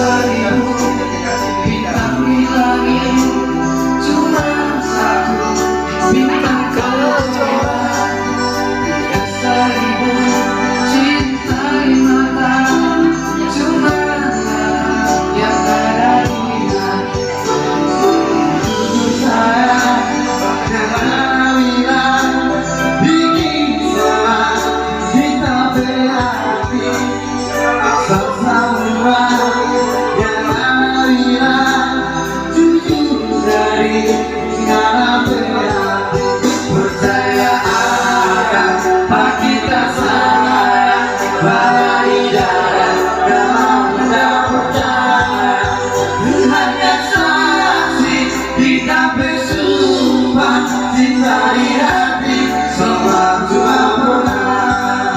seribu bintang di langit, cuma satu bintang kejora. Tiada seribu cinta di mata, cuma yang ada di hati. Jujur sayang, bagaimana bila bikin salah kita berhati. Sama yang bila jujur dari segala berhati. Percaya akan tak kita sayang, balai darah dalam benda percaya. Hanya saksi kita bersumpah, cinta di hati semua cuma pernah.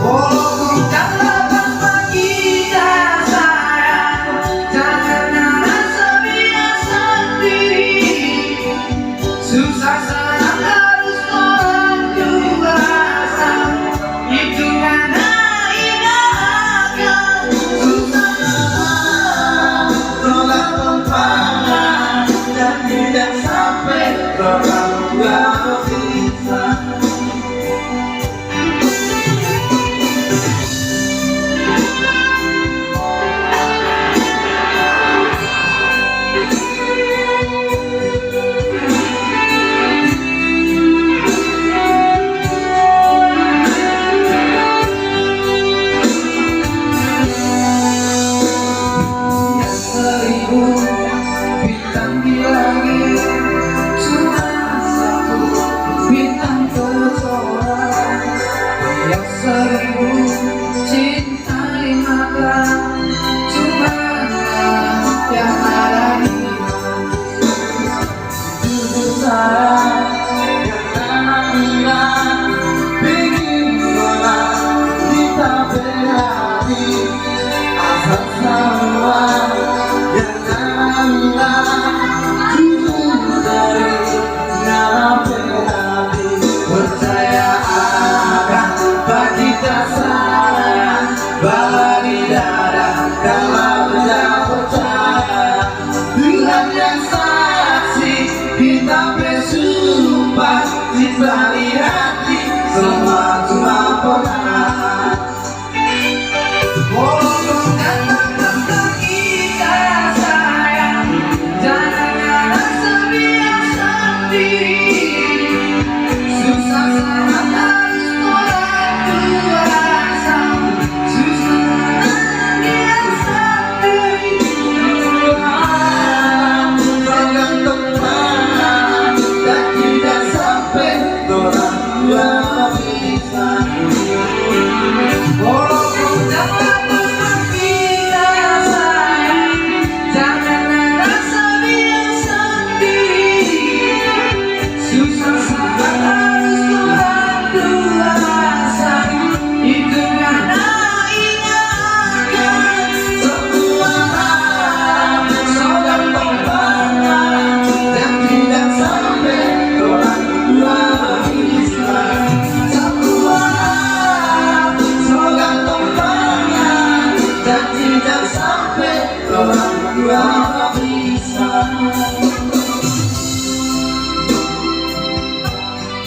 Walaupun kata tanpa kita sayang, jangan rasa biasa sendiri. Susah senang harus orang dewasa, itu karena ingatkan. Susah senang tolak tempatnya, dan tidak sampai terlalu gak bisa. Seribu bintang di langit, cuma satu bintang tercora. Yang seribu